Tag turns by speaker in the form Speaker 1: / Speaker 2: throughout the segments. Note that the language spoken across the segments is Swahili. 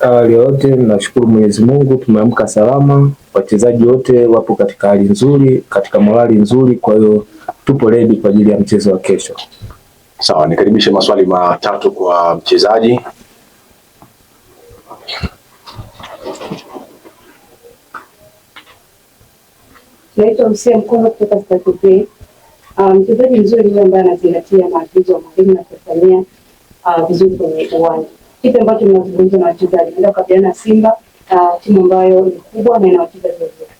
Speaker 1: Awali yote nashukuru Mwenyezi Mungu tumeamka salama, wachezaji wote wapo katika hali nzuri, katika morali nzuri, kwa hiyo tupo ready kwa ajili ya mchezo wa kesho.
Speaker 2: Sawa, nikaribishe maswali matatu kwa mchezaji.
Speaker 3: Naitwa Msia Mkono kutoka Statupe. Mchezaji mzuri yule ambaye anazingatia maagizo ya mwalimu na kufanyia vizuri kwenye uwanja. Kitu ambacho tunazungumza na wachezaji ndio kabiliana Simba, timu ambayo ni kubwa na ina wachezaji wazuri.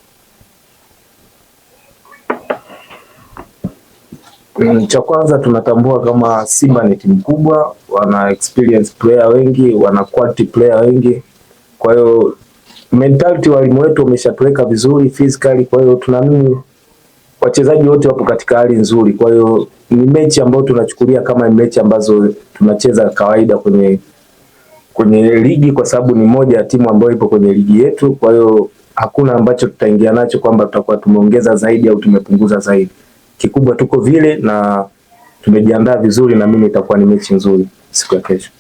Speaker 1: Cha kwanza tunatambua kama Simba ni timu kubwa, wana experience player wengi, wana quality player wengi. Kwa hiyo mentality walimu wetu wameshatuweka vizuri physically, kwa hiyo tunaamini wachezaji wote wapo katika hali nzuri. Kwa hiyo ni mechi ambayo tunachukulia kama mechi ambazo tunacheza kawaida kwenye ligi, kwa sababu ni moja ya timu ambayo ipo kwenye ligi yetu. Kwa hiyo hakuna ambacho tutaingia nacho kwamba tutakuwa tumeongeza zaidi au tumepunguza zaidi. Kikubwa tuko vile na tumejiandaa vizuri, na mimi itakuwa ni mechi nzuri siku ya kesho.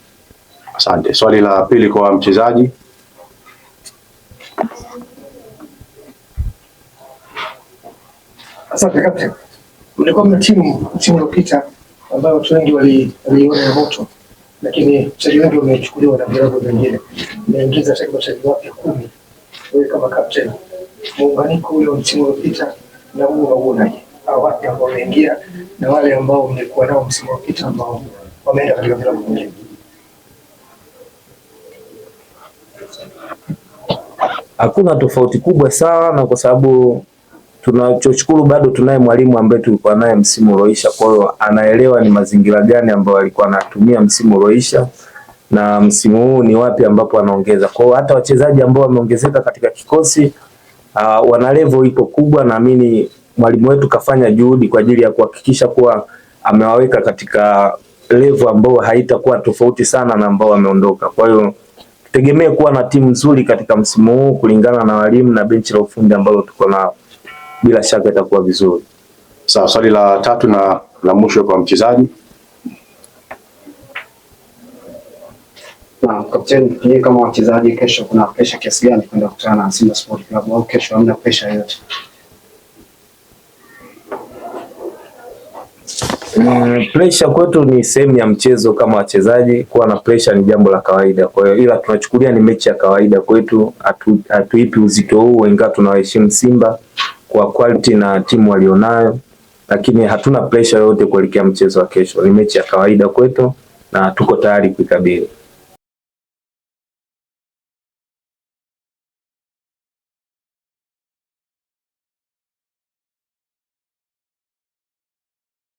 Speaker 2: Asante. Swali la pili kwa mchezaji.
Speaker 4: Asante captain. Mlikuwa mna timu iliyopita ambayo watu wengi waliona ya moto, lakini wachezaji wengi wamechukuliwa na vilabu vingine. Mmeingiza wachezaji wapya 10. Wewe kama captain, muunganiko ule wa msimu uliopita na huu unaonaje? Hao wapya ambao wameingia na wale ambao mlikuwa nao msimu uliopita ambao wameenda katika vilabu vingine.
Speaker 1: Hakuna tofauti kubwa sana, kwa sababu tunachoshukuru bado tunaye mwalimu ambaye tulikuwa naye msimu ulioisha. Kwa hiyo anaelewa ni mazingira gani ambayo alikuwa anatumia msimu ulioisha na msimu huu ni wapi ambapo anaongeza. Kwa hiyo hata wachezaji ambao wameongezeka katika kikosi wana level ipo kubwa. Naamini mwalimu wetu kafanya juhudi kwa ajili ya kuhakikisha kuwa amewaweka katika level ambao haitakuwa tofauti sana na ambao wameondoka. Kwa hiyo tutegemee kuwa na timu nzuri katika msimu huu kulingana na walimu na benchi la ufundi ambao tuko nao. Bila shaka itakuwa vizuri.
Speaker 2: Sawa, swali la tatu na la mwisho kwa mchezaji.
Speaker 5: Na kapteni, yeye kama wachezaji kesho kuna pressure kiasi gani kwenda kukutana na Simba Sport Club, au kesho hamna pressure yoyote?
Speaker 1: Pressure kwetu ni sehemu ya mchezo kama wachezaji, kuwa na pressure ni jambo la kawaida. Kwa hiyo ila tunachukulia ni mechi ya kawaida kwetu, hatuipi uzito huu, ingawa tunawaheshimu Simba kwa quality na timu walionayo, lakini hatuna pressure yoyote kuelekea mchezo wa kesho. Ni mechi ya kawaida kwetu na tuko tayari kuikabili.